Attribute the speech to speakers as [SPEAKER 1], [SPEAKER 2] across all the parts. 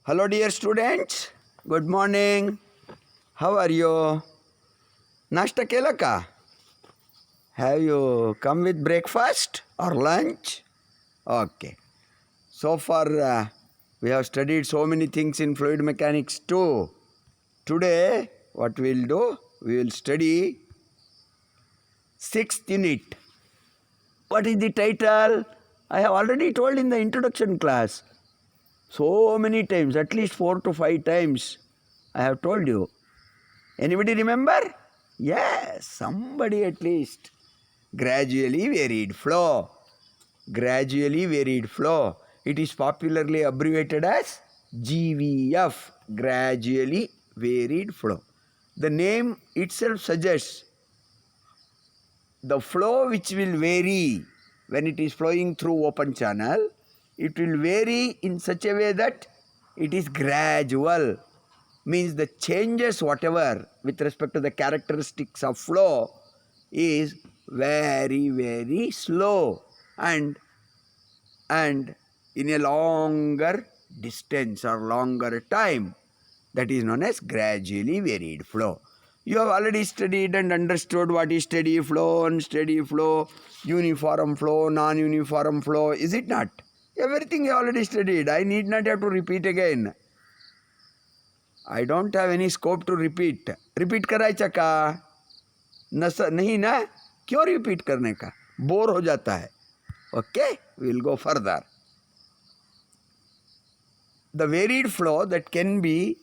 [SPEAKER 1] Hello dear students, good morning. How are you? Nashta kela ka? Have you come with breakfast or lunch? Okay. So far we have studied so many things in fluid mechanics too. Today what we will do? We will study 6th unit. What is the title? I have already told in the introduction class. So many times, at least 4 to 5 times I have told you. Anybody remember? Yes, somebody at least. Gradually varied flow. Gradually varied flow. It is popularly abbreviated as GVF. Gradually varied flow. The name itself suggests the flow which will vary when it is flowing through open channel. It will vary in such a way that it is gradual. Means the changes whatever with respect to the characteristics of flow is very slow and in a longer distance or longer time. That is known as gradually varied flow. You have already studied and understood what is steady flow, unsteady flow, uniform flow, non-uniform flow, is it not? Everything you already studied. I need not have to repeat again. I don't have any scope to repeat. Repeat करायचा का? नहीं ना? क्यों repeat करने का? Bore हो जाता है. Okay? We will go further. The varied flow that can be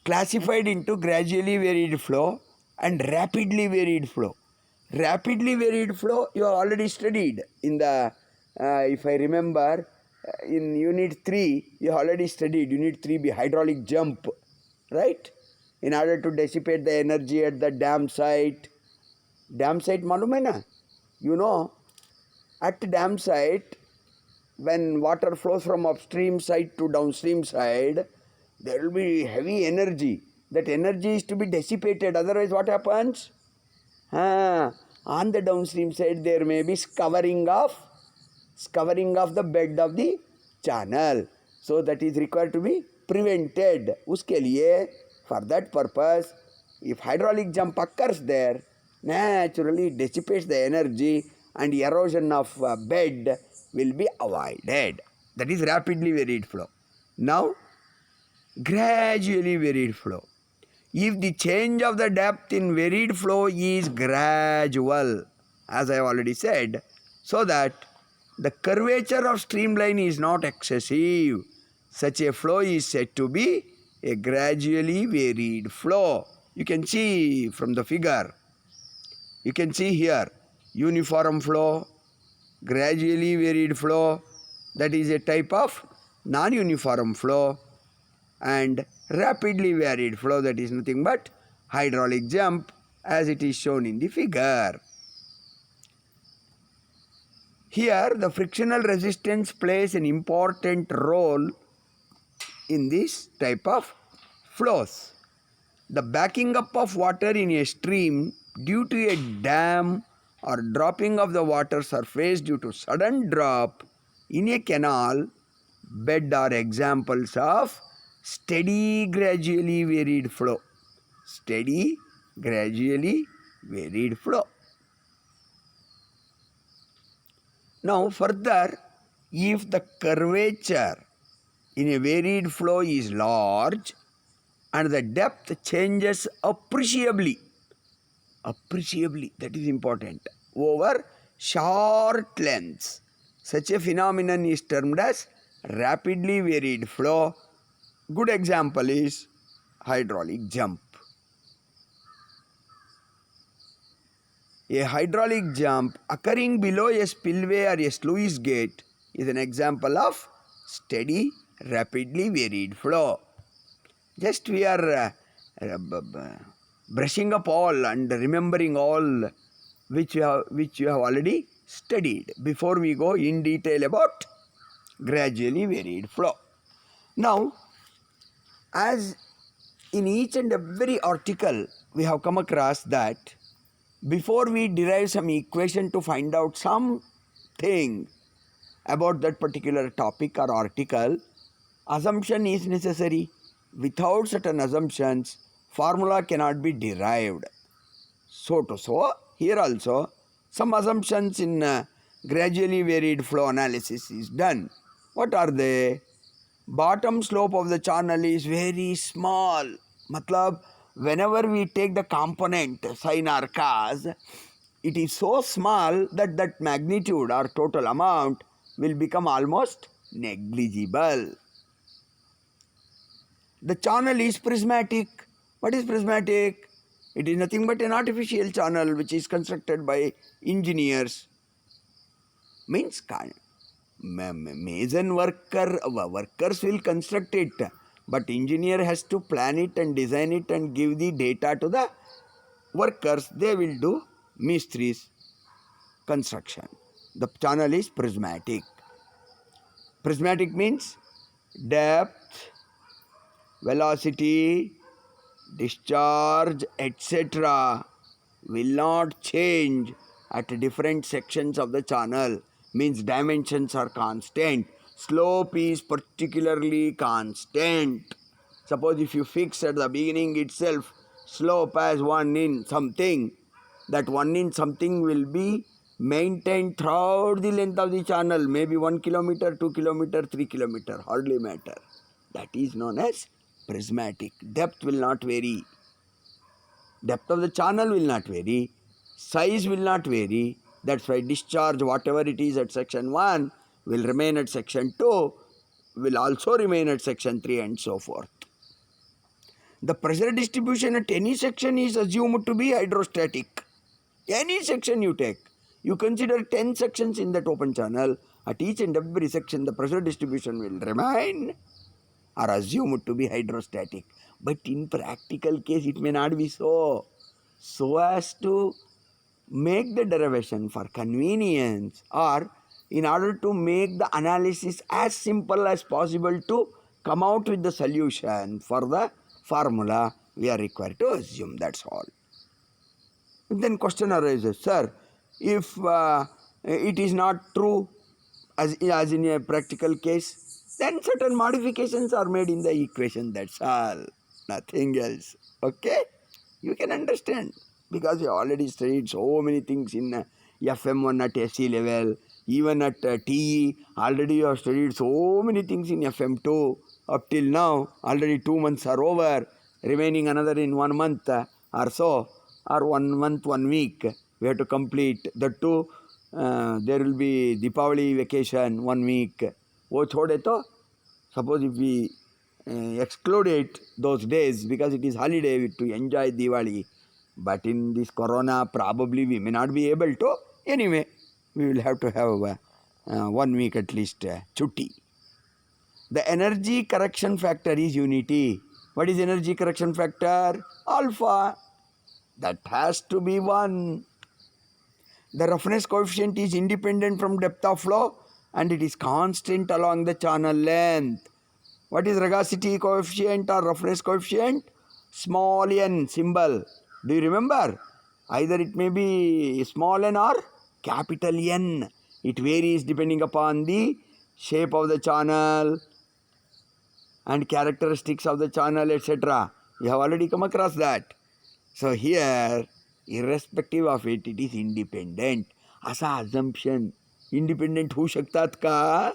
[SPEAKER 1] classified into gradually varied flow and rapidly varied flow. Rapidly varied flow you have already studied in the, if I remember, in unit 3 you already studied unit 3B hydraulic jump, right? In order to dissipate the energy at the dam site. Dam site मालूम है ना? You know, at dam site when water flows from upstream side to downstream side, there will be heavy energy. That energy is to be dissipated. Otherwise what happens? On the downstream side there may be scouring of the bed of the channel. So that is required to be prevented. Uske liye, for that purpose, if hydraulic jump occurs there, naturally it dissipates the energy and erosion of bed will be avoided. That is rapidly varied flow. Now, gradually varied flow. If the change of the depth in varied flow is gradual, as I have already said, so that the curvature of streamline is not excessive, such a flow is said to be a gradually varied flow. You can see from the figure. You can see here, uniform flow, gradually varied flow, that is a type of non-uniform flow, and rapidly varied flow, that is nothing but hydraulic jump, as it is shown in the figure. Here the frictional resistance plays an important role in this type of flows. The backing up of water in a stream due to a dam or dropping of the water surface due to sudden drop in a canal bed are examples of steady gradually varied flow. Steady gradually varied flow. Now further, if the curvature in a varied flow is large and the depth changes appreciably, that is important, over short lengths, such a phenomenon is termed as rapidly varied flow. Good example is hydraulic jump. A hydraulic jump occurring below a spillway or a sluice gate is an example of steady, rapidly varied flow. Just we are brushing up all and remembering all which you have already studied before we go in detail about gradually varied flow. Now, as in each and every article we have come across that before we derive some equation to find out something about that particular topic or article, Assumption is necessary. Without certain assumptions, formula cannot be derived. So here also some assumptions in gradually varied flow analysis is done. What are they? Bottom slope of the channel is very small. Matlab, whenever we take the component sine or cos, it is so small that that magnitude or total amount will become almost negligible. The channel is prismatic. What is prismatic? It is nothing but an artificial channel which is constructed by engineers. Means mason workers will construct it, but engineer has to plan it and design it and give the data to the workers. They will do Mistri's construction. The channel is prismatic. Prismatic means depth, velocity, discharge, etc. will not change at different sections of the channel. Means dimensions are constant. Slope is particularly constant. Suppose if you fix at the beginning itself slope as 1 in something, that 1 in something will be maintained throughout the length of the channel, maybe 1 kilometer, 2 kilometer, 3 kilometer, hardly matter. That is known as prismatic. Depth will not vary. Depth of the channel will not vary. Size will not vary. That's why discharge, whatever it is at section 1, will remain at section 2, will also remain at section 3 and so forth. The pressure distribution at any section is assumed to be hydrostatic. Any section you take, you consider 10 sections in that open channel, at each and every section the pressure distribution will remain or assumed to be hydrostatic. But in practical case it may not be so. So as to make the derivation for convenience or in order to make the analysis as simple as possible to come out with the solution for the formula, we are required to assume, that's all. Then question arises, sir, if it is not true as in a practical case, then certain modifications are made in the equation, that's all, nothing else. Okay? You can understand because you already studied so many things in FM1 at SC level, even at TE, already you have studied so many things in FM2 up till now. Already 2 months are over, remaining another in 1 month or so, or 1 month, 1 week. We have to complete the two. There will be Deepavali vacation 1 week. Wo chhode to, suppose if we exclude it those days because it is holiday to enjoy Diwali. But in this corona, probably we may not be able to. Anyway, we will have to have 1 week at least chutti. The energy correction factor is unity. What is energy correction factor? Alpha. That has to be 1. The roughness coefficient is independent from depth of flow and it is constant along the channel length. What is rugosity coefficient or roughness coefficient? Small n symbol. Do you remember? Either it may be small n or capital N. It varies depending upon the shape of the channel and characteristics of the channel, etc. You have already come across that. So here, irrespective of it, it is independent. Asa assumption. Independent ho shaktat ka?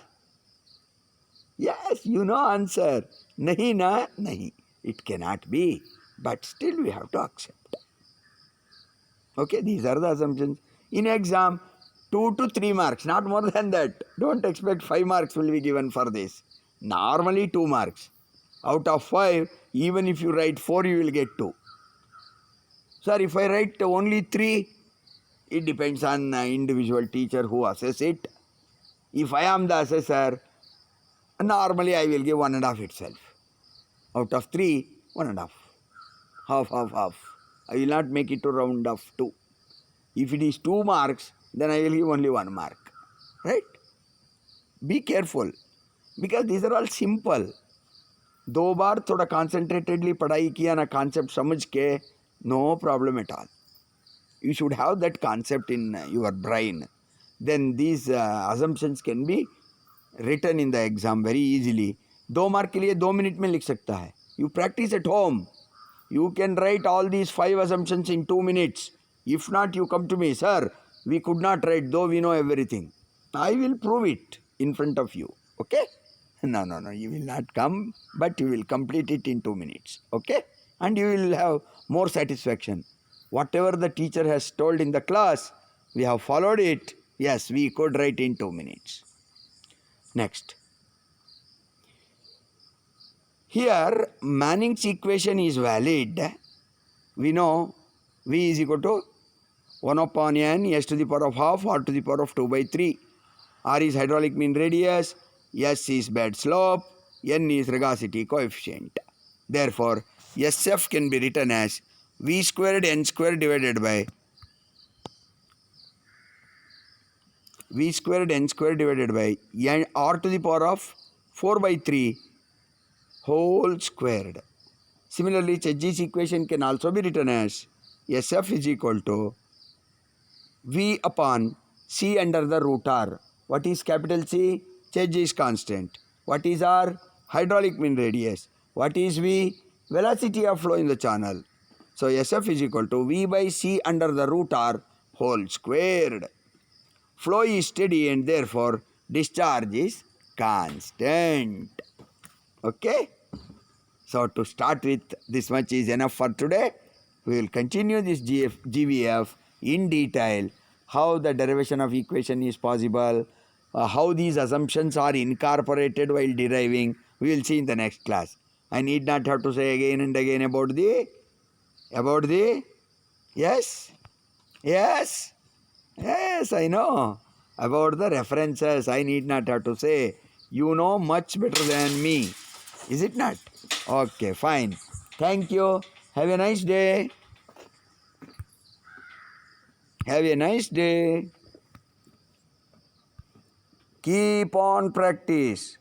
[SPEAKER 1] Yes, you know answer. Nahi na, nahi. It cannot be. But still we have to accept. Okay, these are the assumptions. In exam, 2 to 3 marks, not more than that. Don't expect 5 marks will be given for this. Normally 2 marks. Out of 5, even if you write 4, you will get 2. Sir, if I write only 3, it depends on individual teacher who assess it. If I am the assessor, normally I will give 1.5 itself. Out of 3, 1.5. Half. I will not make it to round off 2. If it is 2 marks, then I will give only 1 mark. Right? Be careful. Because these are all simple. 2 बार थोड़ा concentratedly पढ़ाई किया ना concept समझ के, no problem at all. You should have that concept in your brain. Then these assumptions can be written in the exam very easily. 2 mark के लिए 2 minute में लिख सकता है. You practice at home. You can write all these 5 assumptions in 2 minutes. If not, you come to me, sir, we could not write, though we know everything. I will prove it in front of you. Okay? No, you will not come, but you will complete it in 2 minutes. Okay? And you will have more satisfaction. Whatever the teacher has told in the class, we have followed it. Yes, we could write in 2 minutes. Next. Here, Manning's equation is valid. We know V is equal to 1 upon n, s to the power of half, r to the power of 2 by 3. R is hydraulic mean radius, s is bed slope, n is rugosity coefficient. Therefore, SF can be written as V squared n squared divided by V squared n squared divided by n, r to the power of 4 by 3 whole squared. Similarly, Chedji's equation can also be written as SF is equal to V upon C under the root R. What is capital C? Chedji's constant. What is R? Hydraulic mean radius. What is V? Velocity of flow in the channel. So SF is equal to V by C under the root R whole squared. Flow is steady and therefore discharge is constant. Okay? So to start with, this much is enough for today. We will continue this GVF in detail, how the derivation of equation is possible, how these assumptions are incorporated while deriving. We will see in the next class. I need not have to say again and again about the, yes, I know. About the references, I need not have to say. You know much better than me. Is it not? Okay, fine. Thank you. Have a nice day. Have a nice day. Keep on practice.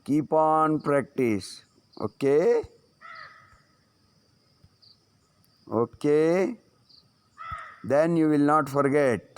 [SPEAKER 1] Keep on practice. Okay? Okay? Then you will not forget.